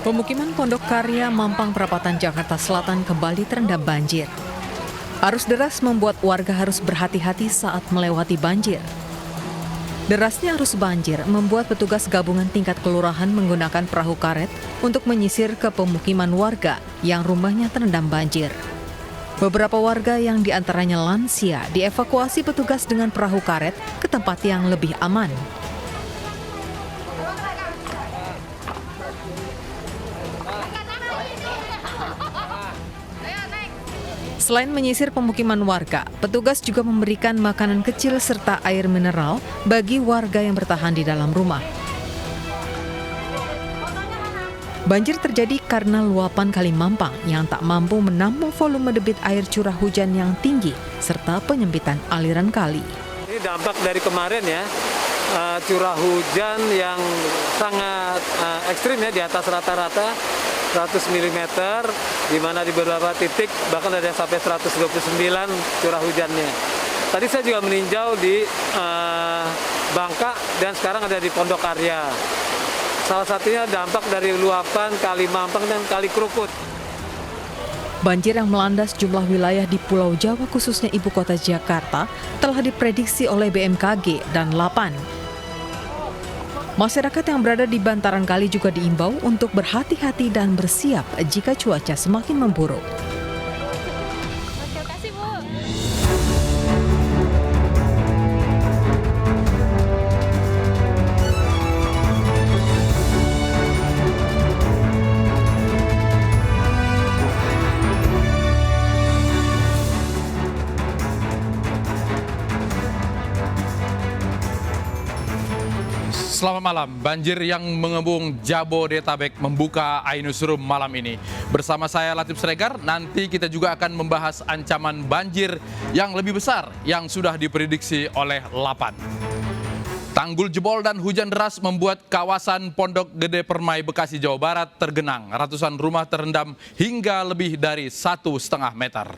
Pemukiman Pondok Karya, Mampang Perapatan, Jakarta Selatan kembali terendam banjir. Arus deras membuat warga harus berhati-hati saat melewati banjir. Derasnya arus banjir membuat petugas gabungan tingkat kelurahan menggunakan perahu karet untuk menyisir ke pemukiman warga yang rumahnya terendam banjir. Beberapa warga yang diantaranya lansia dievakuasi petugas dengan perahu karet ke tempat yang lebih aman. Selain menyisir pemukiman warga, petugas juga memberikan makanan kecil serta air mineral bagi warga yang bertahan di dalam rumah. Banjir terjadi karena luapan Kali Mampang yang tak mampu menampung volume debit air curah hujan yang tinggi serta penyempitan aliran kali. Ini dampak dari kemarin ya, curah hujan yang sangat ekstrim ya, di atas rata-rata 100 mm, di mana di beberapa titik bahkan ada yang sampai 129 curah hujannya. Tadi saya juga meninjau di Bangka dan sekarang ada di Pondok Karya. Salah satunya dampak dari luapan Kali Mampang dan Kali Krukut. Banjir yang melanda sejumlah wilayah di Pulau Jawa khususnya ibu kota Jakarta telah diprediksi oleh BMKG dan Lapan. Masyarakat yang berada di bantaran kali juga diimbau untuk berhati-hati dan bersiap jika cuaca semakin memburuk. Selamat malam. Banjir yang mengebung Jabodetabek membuka Eye Newsroom malam ini. Bersama saya Latif Sregar, nanti kita juga akan membahas ancaman banjir yang lebih besar yang sudah diprediksi oleh Lapan. Tanggul jebol dan hujan deras membuat kawasan Pondok Gede Permai, Bekasi, Jawa Barat tergenang. Ratusan rumah terendam hingga lebih dari 1,5 meter.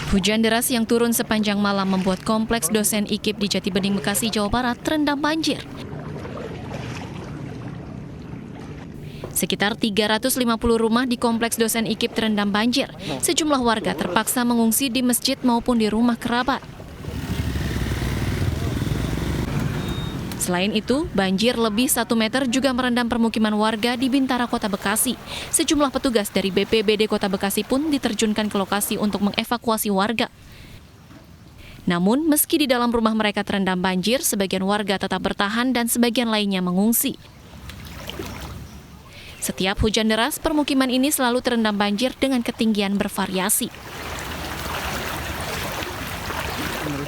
Hujan deras yang turun sepanjang malam membuat kompleks dosen IKIP di Jatibening, Bekasi, Jawa Barat terendam banjir. Sekitar 350 rumah di kompleks dosen IKIP terendam banjir. Sejumlah warga terpaksa mengungsi di masjid maupun di rumah kerabat. Selain itu, banjir lebih 1 meter juga merendam permukiman warga di Bintara, Kota Bekasi. Sejumlah petugas dari BPBD Kota Bekasi pun diterjunkan ke lokasi untuk mengevakuasi warga. Namun, meski di dalam rumah mereka terendam banjir, sebagian warga tetap bertahan dan sebagian lainnya mengungsi. Setiap hujan deras, permukiman ini selalu terendam banjir dengan ketinggian bervariasi.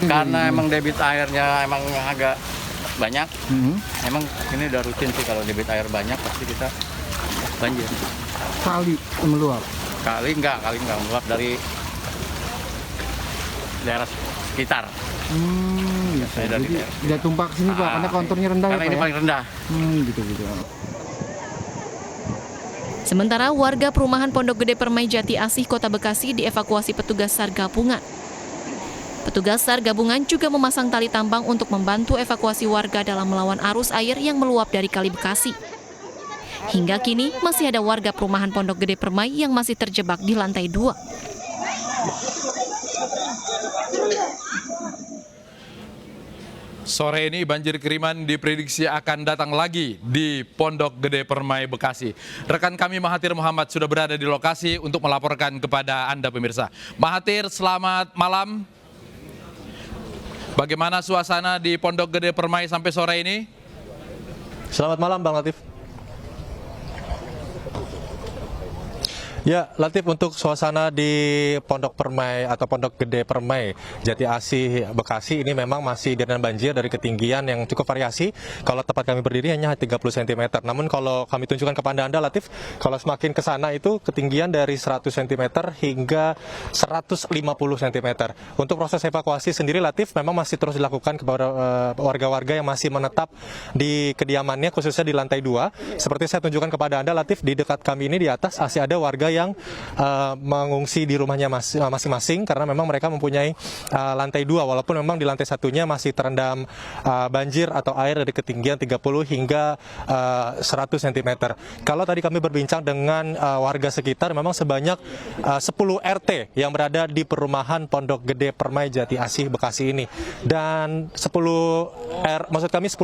Karena emang debit airnya emang agak banyak, emang ini udah rutin sih kalau debit air banyak pasti kita banjir. Kali meluap? Kali enggak meluap dari daerah sekitar. Jadi dia tumpah ke sini Pak, karena konturnya rendah ya Pak? Karena ini paling rendah. Gitu. Sementara warga perumahan Pondok Gede Permai, Jati Asih, Kota Bekasi dievakuasi petugas SAR gabungan. Petugas SAR gabungan juga memasang tali tambang untuk membantu evakuasi warga dalam melawan arus air yang meluap dari Kali Bekasi. Hingga kini masih ada warga perumahan Pondok Gede Permai yang masih terjebak di lantai 2. Sore ini banjir kiriman diprediksi akan datang lagi di Pondok Gede Permai, Bekasi. Rekan kami Mahathir Muhammad sudah berada di lokasi untuk melaporkan kepada Anda pemirsa. Mahathir, selamat malam. Bagaimana suasana di Pondok Gede Permai sampai sore ini? Selamat malam Bang Latif. Ya, Latif, untuk suasana di Pondok Permai atau Pondok Gede Permai, Jati Asih, Bekasi ini memang masih direndam banjir dari ketinggian yang cukup variasi. Kalau tempat kami berdiri hanya 30 cm. Namun kalau kami tunjukkan kepada Anda, Latif, kalau semakin ke sana itu ketinggian dari 100 cm hingga 150 cm. Untuk proses evakuasi sendiri, Latif, memang masih terus dilakukan kepada warga-warga yang masih menetap di kediamannya, khususnya di lantai 2. Seperti saya tunjukkan kepada Anda, Latif, di dekat kami ini di atas masih ada warga yang mengungsi di rumahnya masing-masing karena memang mereka mempunyai lantai 2 walaupun memang di lantai satunya masih terendam banjir atau air dari ketinggian 30 hingga 100 cm. Kalau tadi kami berbincang dengan warga sekitar, memang sebanyak 10 RT yang berada di perumahan Pondok Gede Permai Jati Asih Bekasi ini. Dan 10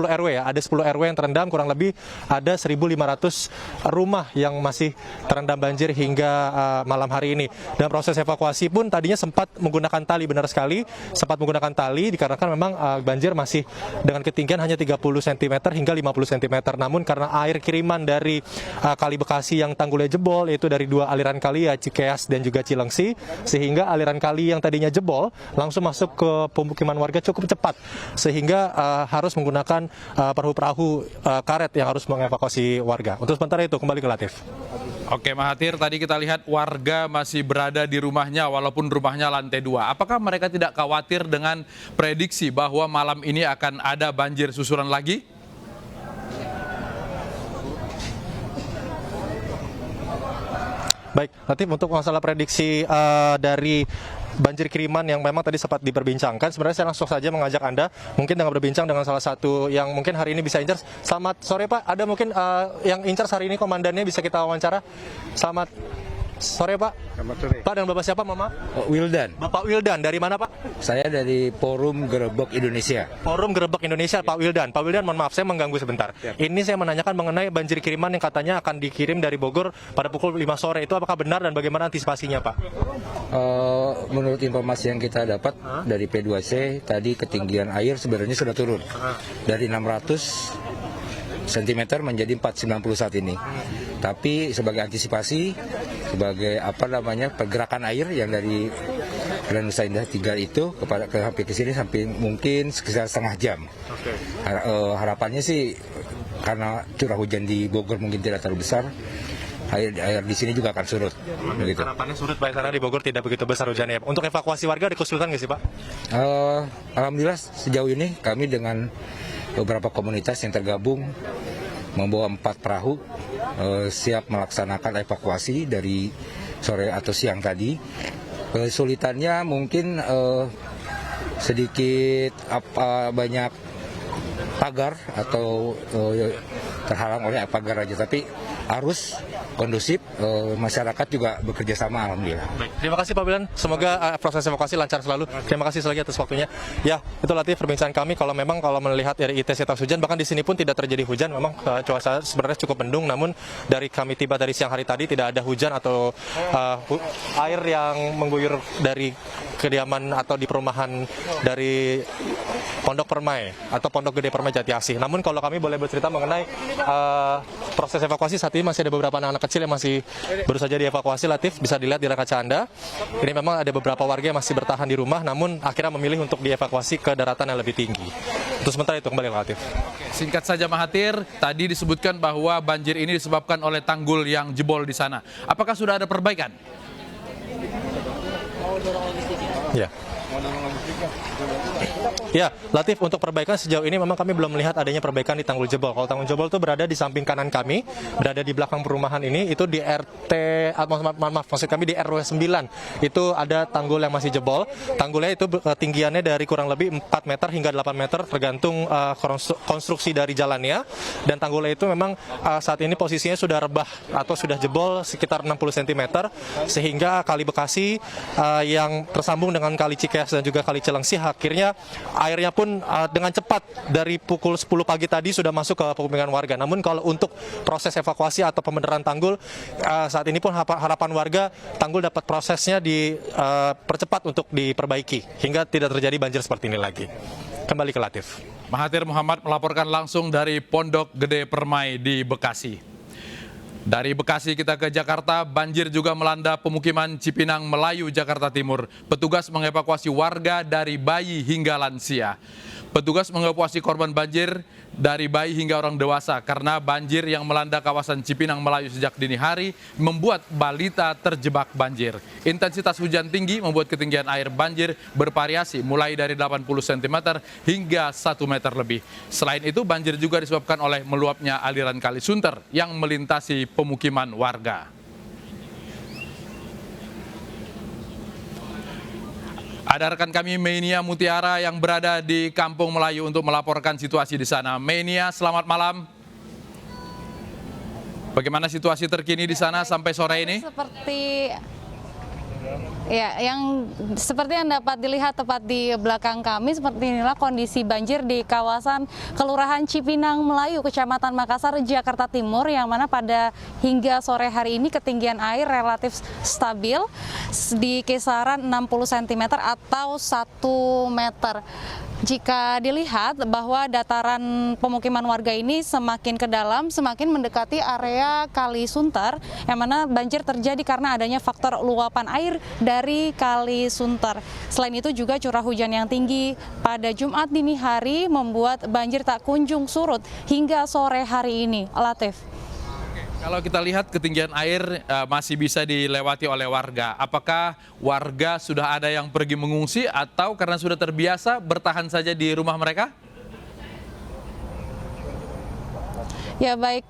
RW ya, ada 10 RW yang terendam, kurang lebih ada 1.500 rumah yang masih terendam banjir hingga malam hari ini. Dan proses evakuasi pun tadinya sempat menggunakan tali, benar sekali, sempat menggunakan tali dikarenakan memang banjir masih dengan ketinggian hanya 30 cm hingga 50 cm. Namun karena air kiriman dari Kali Bekasi yang tanggulnya jebol, yaitu dari 2 aliran kali, ya Cikeas dan juga Cilengsi, sehingga aliran kali yang tadinya jebol langsung masuk ke pemukiman warga cukup cepat, sehingga harus menggunakan perahu-perahu karet yang harus mengevakuasi warga. Untuk sementara itu, kembali ke Latif. Oke, Mahathir, tadi kita lihat warga masih berada di rumahnya walaupun rumahnya lantai 2. Apakah mereka tidak khawatir dengan prediksi bahwa malam ini akan ada banjir susulan lagi? Baik, Latif, untuk masalah prediksi dari banjir kiriman yang memang tadi sempat diperbincangkan, sebenarnya saya langsung saja mengajak Anda mungkin dengan berbincang dengan salah satu yang mungkin hari ini bisa in charge. Selamat sore Pak, ada mungkin yang in charge hari ini komandannya bisa kita wawancara. Selamat sore Pak. Selamat sore. Pak, dan Bapak siapa Mama? Wildan. Bapak Wildan, dari mana Pak? Saya dari Forum Gerebek Indonesia. Forum Gerebek Indonesia, Pak Wildan. Pak Wildan, mohon maaf saya mengganggu sebentar. Siap. Ini saya menanyakan mengenai banjir kiriman yang katanya akan dikirim dari Bogor pada pukul 5 sore. Itu apakah benar dan bagaimana antisipasinya Pak? Menurut informasi yang kita dapat dari P2C, tadi ketinggian air sebenarnya sudah turun. Dari 600 cm menjadi 490 saat ini. Tapi sebagai antisipasi, sebagai pergerakan air yang dari Jalan Nusa Indah 3 itu sampai ke sini sampai mungkin sekitar setengah jam. Harapannya sih karena curah hujan di Bogor mungkin tidak terlalu besar, air di sini juga akan surut. Begitu. Harapannya surut Pak, karena di Bogor tidak begitu besar hujannya. Untuk evakuasi warga ada kesulitan nggak sih Pak? Alhamdulillah sejauh ini kami dengan beberapa komunitas yang tergabung membawa 4 perahu siap melaksanakan evakuasi dari sore atau siang tadi. Kesulitannya mungkin sedikit banyak pagar atau terhalang oleh pagar aja, tapi arus kondusif, masyarakat juga bekerja sama, alhamdulillah. Baik, terima kasih Pak Bilan, semoga proses evakuasi lancar selalu. Terima kasih sekali lagi atas waktunya. Ya, itu Latif perbincangan kami. Kalau melihat dari intensitas hujan, bahkan di sini pun tidak terjadi hujan. Memang cuaca sebenarnya cukup mendung, namun dari kami tiba dari siang hari tadi tidak ada hujan atau air yang mengguyur dari kediaman atau di perumahan dari Pondok Permai atau Pondok Gede Permai Jati Asih. Namun kalau kami boleh bercerita mengenai proses evakuasi, saat ini masih ada beberapa anak-anak kecil yang masih baru saja dievakuasi. Latif, bisa dilihat di layar kaca Anda. Ini memang ada beberapa warga yang masih bertahan di rumah, namun akhirnya memilih untuk dievakuasi ke daratan yang lebih tinggi. Untuk sementara itu, kembali Latif. Singkat saja Mahathir, tadi disebutkan bahwa banjir ini disebabkan oleh tanggul yang jebol di sana. Apakah sudah ada perbaikan? Ya. Ya, Latif, untuk perbaikan sejauh ini memang kami belum melihat adanya perbaikan di tanggul jebol. Kalau tanggul jebol itu berada di samping kanan kami, berada di belakang perumahan ini, itu di maksud kami di RW 9. Itu ada tanggul yang masih jebol. Tanggulnya itu tinggiannya dari kurang lebih 4 meter hingga 8 meter tergantung konstruksi dari jalannya. Dan tanggulnya itu memang saat ini posisinya sudah rebah atau sudah jebol sekitar 60 cm, sehingga Kali Bekasi yang tersambung dengan Kali Cikeas dan juga Kali Cilengsi, akhirnya airnya pun dengan cepat dari pukul 10 pagi tadi sudah masuk ke pemukiman warga. Namun kalau untuk proses evakuasi atau pembenaran tanggul, saat ini pun harapan warga tanggul dapat prosesnya dipercepat untuk diperbaiki hingga tidak terjadi banjir seperti ini lagi. Kembali ke Latif. Mahathir Muhammad melaporkan langsung dari Pondok Gede Permai di Bekasi. Dari Bekasi kita ke Jakarta, banjir juga melanda pemukiman Cipinang Melayu, Jakarta Timur. Petugas mengevakuasi warga dari bayi hingga lansia. Petugas mengevakuasi korban banjir dari bayi hingga orang dewasa karena banjir yang melanda kawasan Cipinang Melayu sejak dini hari membuat balita terjebak banjir. Intensitas hujan tinggi membuat ketinggian air banjir bervariasi mulai dari 80 cm hingga 1 meter lebih. Selain itu, banjir juga disebabkan oleh meluapnya aliran Kali Sunter yang melintasi pemukiman warga. Ada rekan kami Menia Mutiara yang berada di Kampung Melayu untuk melaporkan situasi di sana. Menia, selamat malam. Bagaimana situasi terkini di sana sampai sore ini? Seperti yang dapat dilihat tepat di belakang kami, seperti inilah kondisi banjir di kawasan Kelurahan Cipinang Melayu, Kecamatan Makassar, Jakarta Timur, yang mana pada hingga sore hari ini ketinggian air relatif stabil di kisaran 60 cm atau 1 meter. Jika dilihat bahwa dataran pemukiman warga ini semakin ke dalam, semakin mendekati area Kali Sunter, yang mana banjir terjadi karena adanya faktor luapan air dari Kali Sunter. Selain itu juga curah hujan yang tinggi pada Jumat dini hari membuat banjir tak kunjung surut hingga sore hari ini. Latif. Kalau kita lihat ketinggian air masih bisa dilewati oleh warga. Apakah warga sudah ada yang pergi mengungsi atau karena sudah terbiasa bertahan saja di rumah mereka? Ya baik,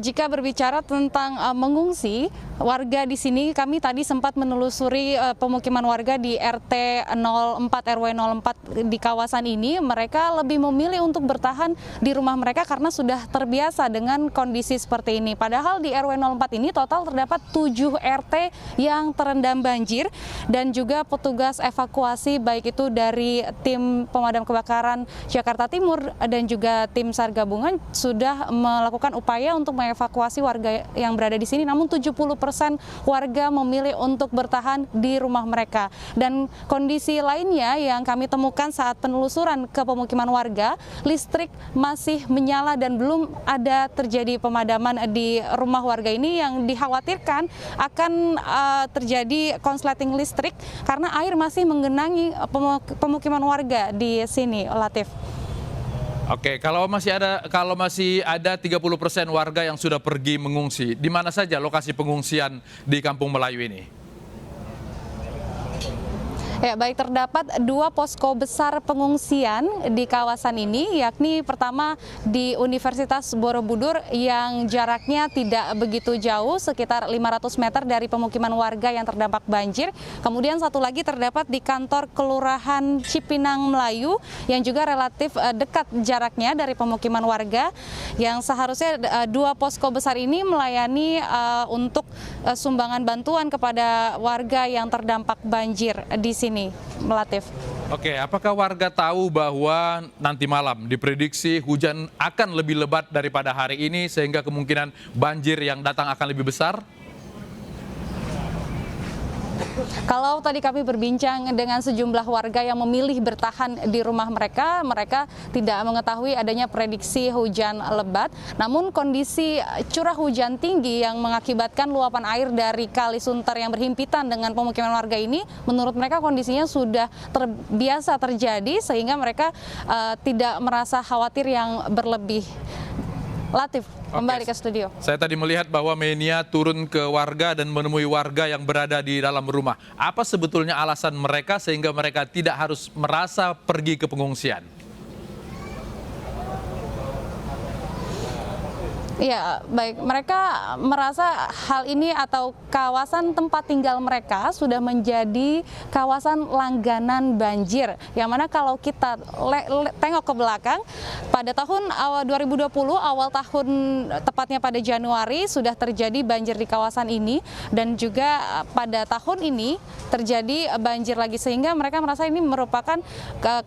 jika berbicara tentang mengungsi, warga di sini kami tadi sempat menelusuri pemukiman warga di RT 04 RW 04 di kawasan ini. Mereka lebih memilih untuk bertahan di rumah mereka karena sudah terbiasa dengan kondisi seperti ini. Padahal di RW 04 ini total terdapat 7 RT yang terendam banjir dan juga petugas evakuasi baik itu dari tim pemadam kebakaran Jakarta Timur dan juga tim SAR gabungan sudah melakukan upaya untuk mengevakuasi warga yang berada di sini, namun 70% warga memilih untuk bertahan di rumah mereka. Dan kondisi lainnya yang kami temukan saat penelusuran ke pemukiman warga, listrik masih menyala dan belum ada terjadi pemadaman di rumah warga ini, yang dikhawatirkan akan terjadi konsleting listrik karena air masih menggenangi pemukiman warga di sini, Latif. Oke, kalau masih ada 30% warga yang sudah pergi mengungsi, di mana saja lokasi pengungsian di Kampung Melayu ini? Ya, baik, terdapat 2 posko besar pengungsian di kawasan ini, yakni pertama di Universitas Borobudur yang jaraknya tidak begitu jauh, sekitar 500 meter dari pemukiman warga yang terdampak banjir. Kemudian satu lagi terdapat di kantor Kelurahan Cipinang Melayu yang juga relatif dekat jaraknya dari pemukiman warga, yang seharusnya 2 posko besar ini melayani untuk sumbangan bantuan kepada warga yang terdampak banjir di sini. Melatif. Oke, apakah warga tahu bahwa nanti malam diprediksi hujan akan lebih lebat daripada hari ini sehingga kemungkinan banjir yang datang akan lebih besar? Kalau tadi kami berbincang dengan sejumlah warga yang memilih bertahan di rumah mereka, mereka tidak mengetahui adanya prediksi hujan lebat. Namun kondisi curah hujan tinggi yang mengakibatkan luapan air dari Kali Sunter yang berhimpitan dengan pemukiman warga ini, menurut mereka kondisinya sudah terbiasa terjadi sehingga mereka tidak merasa khawatir yang berlebih. Latif, kembali ke studio. Saya tadi melihat bahwa Menia turun ke warga dan menemui warga yang berada di dalam rumah. Apa sebetulnya alasan mereka sehingga mereka tidak harus merasa pergi ke pengungsian? Ya, baik. Mereka merasa hal ini atau kawasan tempat tinggal mereka sudah menjadi kawasan langganan banjir. Yang mana kalau kita tengok ke belakang, pada tahun 2020, awal tahun tepatnya pada Januari, sudah terjadi banjir di kawasan ini. Dan juga pada tahun ini terjadi banjir lagi. Sehingga mereka merasa ini merupakan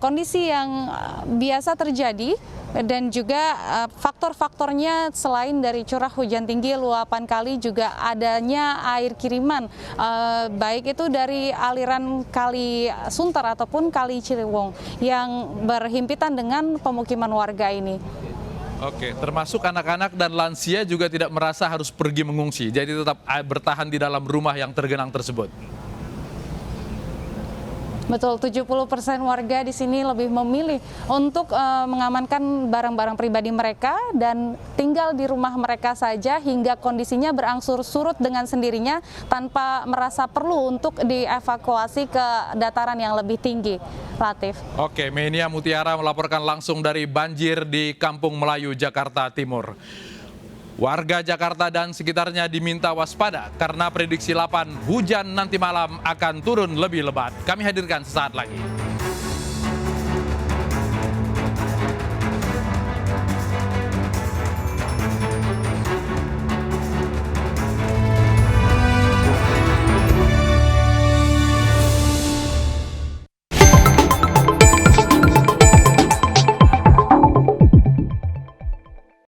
kondisi yang biasa terjadi. Dan juga faktor-faktornya selain dari curah hujan tinggi, luapan kali, juga adanya air kiriman, baik itu dari aliran Kali Sunter ataupun Kali Ciliwung yang berhimpitan dengan pemukiman warga ini. Oke, termasuk anak-anak dan lansia juga tidak merasa harus pergi mengungsi, jadi tetap bertahan di dalam rumah yang tergenang tersebut. Betul, 70% warga di sini lebih memilih untuk mengamankan barang-barang pribadi mereka dan tinggal di rumah mereka saja hingga kondisinya berangsur surut dengan sendirinya tanpa merasa perlu untuk dievakuasi ke dataran yang lebih tinggi. Latif. Oke, Menia Mutiara melaporkan langsung dari banjir di Kampung Melayu, Jakarta Timur. Warga Jakarta dan sekitarnya diminta waspada karena prediksi 8 hujan nanti malam akan turun lebih lebat. Kami hadirkan sesaat lagi.